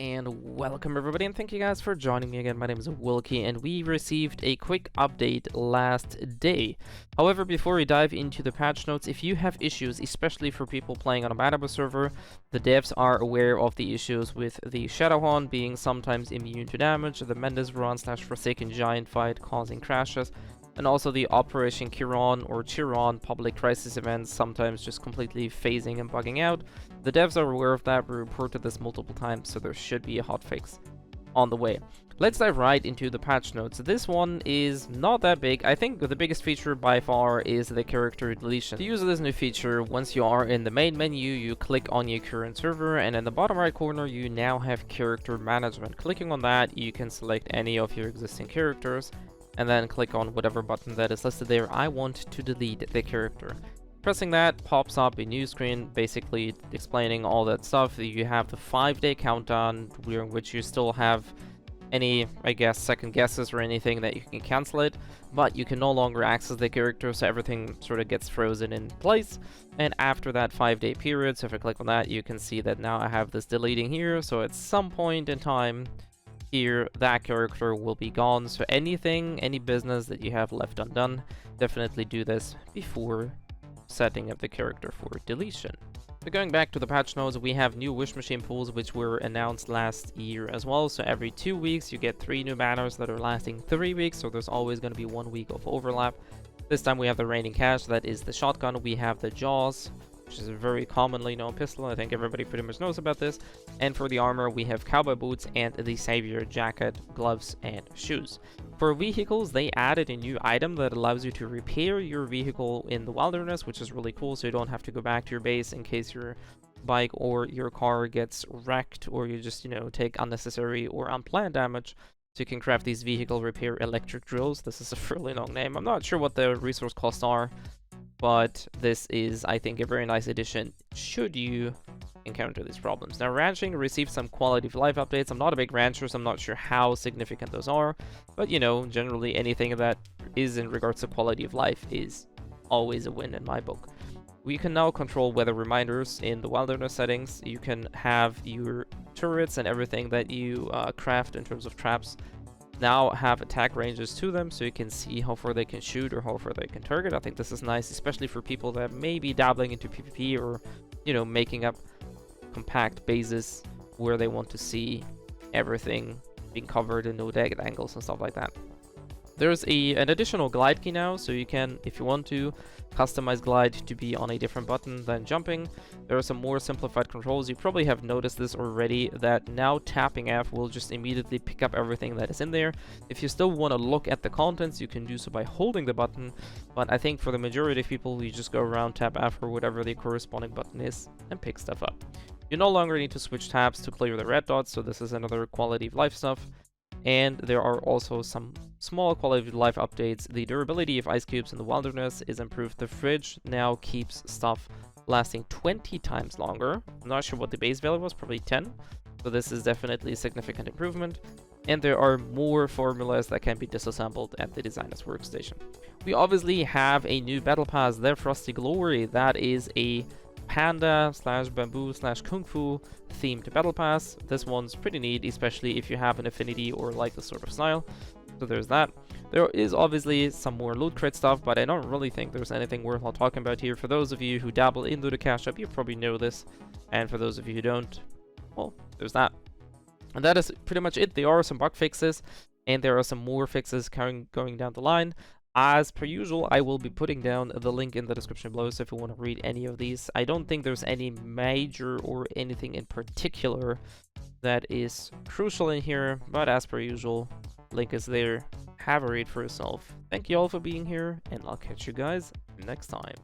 and welcome everybody, and thank you guys for joining me again. My name is Wilky, and we received a quick update last day. However, before we dive into the patch notes, if you have issues, especially for people playing on a Battlepass server, the devs are aware of the issues with the Shadowhorn being sometimes immune to damage, the Mendes Run / Forsaken Giant fight causing crashes, and also the Operation Chiron or Chiron public crisis events sometimes just completely phasing and bugging out. The devs are aware of that. We reported this multiple times, so there should be a hotfix on the way. Let's dive right into the patch notes. This one is not that big. I think the biggest feature by far is the character deletion. To use this new feature, once you are in the main menu, you click on your current server, and in the bottom right corner, you now have character management. Clicking on that, you can select any of your existing characters, and then click on whatever button that is listed there. I want to delete the character. Pressing that pops up a new screen basically explaining all that stuff. You have the 5-day countdown during which you still have any, I guess, second guesses or anything that you can cancel it, but you can no longer access the character, so everything sort of gets frozen in place. And after that 5-day period, so if I click on that, you can see that now I have this deleting here, so at some point in time here, that character will be gone. So any business that you have left undone, definitely do this before setting up the character for deletion. So going back to the patch notes, we have new wish machine pools which were announced last year as well. So every 2 weeks you get 3 new banners that are lasting 3 weeks, so there's always going to be 1 week of overlap. This time we have the raining cash, that is the shotgun. We have the jaws, which is a very commonly known pistol. I think everybody pretty much knows about this. And for the armor, we have cowboy boots and the savior jacket, gloves, and shoes. For vehicles, they added a new item that allows you to repair your vehicle in the wilderness, which is really cool, so you don't have to go back to your base in case your bike or your car gets wrecked, or you just, take unnecessary or unplanned damage. So you can craft these vehicle repair electric drills. This is a fairly long name. I'm not sure what the resource costs are, but this is, I think, a very nice addition should you encounter these problems. Now, ranching received some quality of life updates. I'm not a big rancher, so I'm not sure how significant those are, but generally anything that is in regards to quality of life is always a win in my book. We can now control weather reminders in the wilderness settings. You can have your turrets and everything that you craft in terms of traps now have attack ranges to them, so you can see how far they can shoot or how far they can target. I think this is nice, especially for people that may be dabbling into PvP or, making up compact bases where they want to see everything being covered in no dead angles and stuff like that. There's an additional glide key now, so you can, if you want to, customize glide to be on a different button than jumping. There are some more simplified controls. You probably have noticed this already, that now tapping F will just immediately pick up everything that is in there. If you still want to look at the contents, you can do so by holding the button, but I think for the majority of people, you just go around, tap F or whatever the corresponding button is, and pick stuff up. You no longer need to switch tabs to clear the red dots, so this is another quality of life stuff. And there are also some small quality of life updates. The durability of ice cubes in the wilderness is improved. The fridge now keeps stuff lasting 20 times longer. I'm not sure what the base value was, probably 10. So this is definitely a significant improvement. And there are more formulas that can be disassembled at the designer's workstation. We obviously have a new battle pass, The Frosty Glory. That is a panda / bamboo / kung fu themed battle pass. This one's pretty neat, especially if you have an affinity or like this sort of style. So there's that. There is obviously some more loot crate stuff, but I don't really think there's anything worthwhile talking about here. For those of you who dabble into the cash shop, you probably know this, and for those of you who don't, well, there's that. And that is pretty much it. There are some bug fixes, and there are some more fixes going down the line. As per usual, I will be putting down the link in the description below, so if you want to read any of these. I don't think there's any major or anything in particular that is crucial in here, but as per usual, link is there. Have a read for yourself. Thank you all for being here, and I'll catch you guys next time.